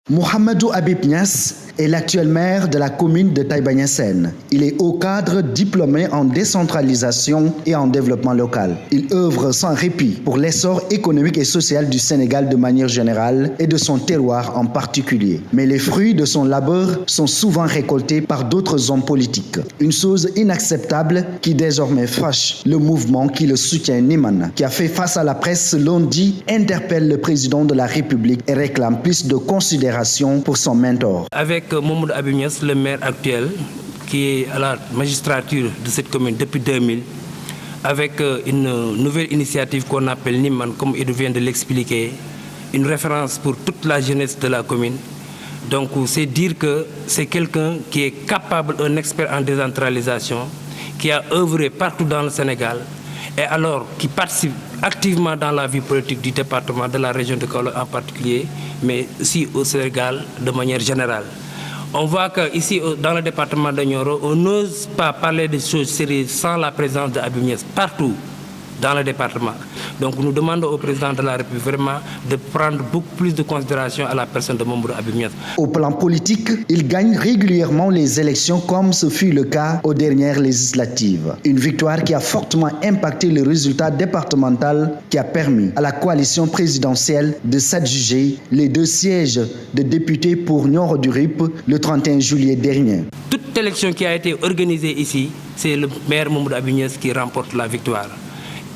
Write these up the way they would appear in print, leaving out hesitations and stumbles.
Mouhamadou Habib Niass est l'actuel maire de la commune de Taïba Niassène. Il est haut cadre diplômé en décentralisation et en développement local. Il œuvre sans répit pour l'essor économique et social du Sénégal de manière générale et de son terroir en particulier. Mais les fruits de son labeur sont souvent récoltés par d'autres hommes politiques. Une chose inacceptable qui désormais fâche le mouvement qui le soutient, Niman, qui a fait face à la presse lundi, interpelle le président de la République et réclame plus de considération pour son mentor. Avec Mouhamadou Habib Niass, le maire actuel, qui est à la magistrature de cette commune depuis 2000, avec une nouvelle initiative qu'on appelle Niman, comme il vient de l'expliquer, une référence pour toute la jeunesse de la commune. Donc c'est dire que c'est quelqu'un qui est capable, un expert en décentralisation, qui a œuvré partout dans le Sénégal et alors qui participe activement dans la vie politique du département, de la région de Kaolack en particulier, mais aussi au Sénégal de manière générale. On voit qu'ici, dans le département de Nioro, on n'ose pas parler de choses sérieuses sans la présence de Habib Niass, partout dans le département. Donc nous demandons au président de la République vraiment de prendre beaucoup plus de considération à la personne de Mouhamadou Habib Niass. Au plan politique, il gagne régulièrement les élections comme ce fut le cas aux dernières législatives. Une victoire qui a fortement impacté le résultat départemental qui a permis à la coalition présidentielle de s'adjuger les 2 sièges de députés pour Nioro du Rip le 31 juillet dernier. Toute élection qui a été organisée ici, c'est le maire Mouhamadou Habib Niass qui remporte la victoire.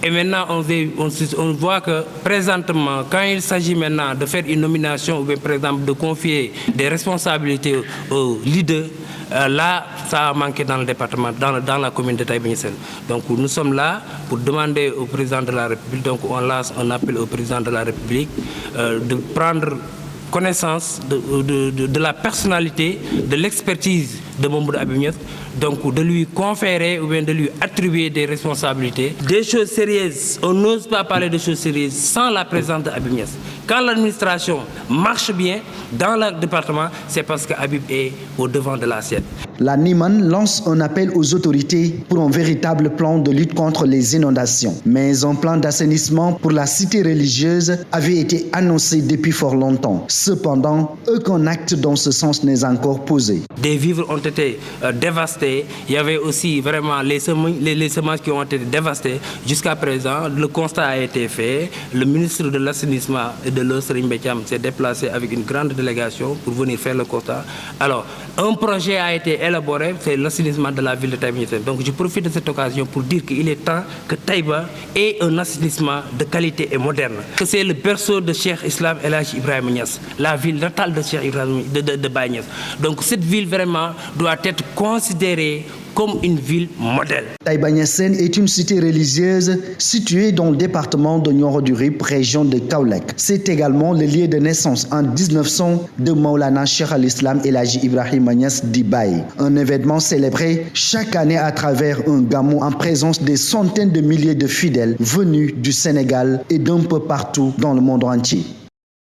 Et maintenant, on voit que présentement, quand il s'agit maintenant de faire une nomination ou bien par exemple de confier des responsabilités aux leaders, là, ça a manqué dans le département, dans la commune de Taïba Niassène. Donc nous sommes là pour demander au président de la République, donc on lance un appel au président de la République de prendre connaissance de la personnalité, de l'expertise de Mouhamadou Habib Niass, donc de lui conférer ou bien de lui attribuer des responsabilités. Des choses sérieuses, on n'ose pas parler de choses sérieuses sans la présence de Habib Niass. Quand l'administration marche bien dans le département, c'est parce que Habib est au devant de l'assiette. La Niman lance un appel aux autorités pour un véritable plan de lutte contre les inondations. Mais un plan d'assainissement pour la cité religieuse avait été annoncé depuis fort longtemps. Cependant, aucun acte dans ce sens n'est encore posé. Des vivres ont été dévastés. Il y avait aussi vraiment les semences qui ont été dévastées. Jusqu'à présent, le constat a été fait. Le ministre de l'Assainissement et de l'eau, Serigne Mbaye, s'est déplacé avec une grande délégation pour venir faire le constat. Alors, un projet a été élaboré, c'est l'assainissement de la ville de Taïba Niassène. Donc je profite de cette occasion pour dire qu'il est temps que Taïba ait un assainissement de qualité et moderne. Que c'est le berceau de Cheikh Islam El Hadji Ibrahima Niass, la ville natale de Cheikh Ibrahima de Baye Niass. Donc cette ville vraiment doit être considérée comme une ville modèle. Taïba Niassène est une cité religieuse située dans le département de Nioro du Rip, région de Kaolack. C'est également le lieu de naissance en 1900 de Maulana Cheikh al-Islam El Hadji Ibrahima Niass di Baye. Un événement célébré chaque année à travers un gamou en présence des centaines de milliers de fidèles venus du Sénégal et d'un peu partout dans le monde entier.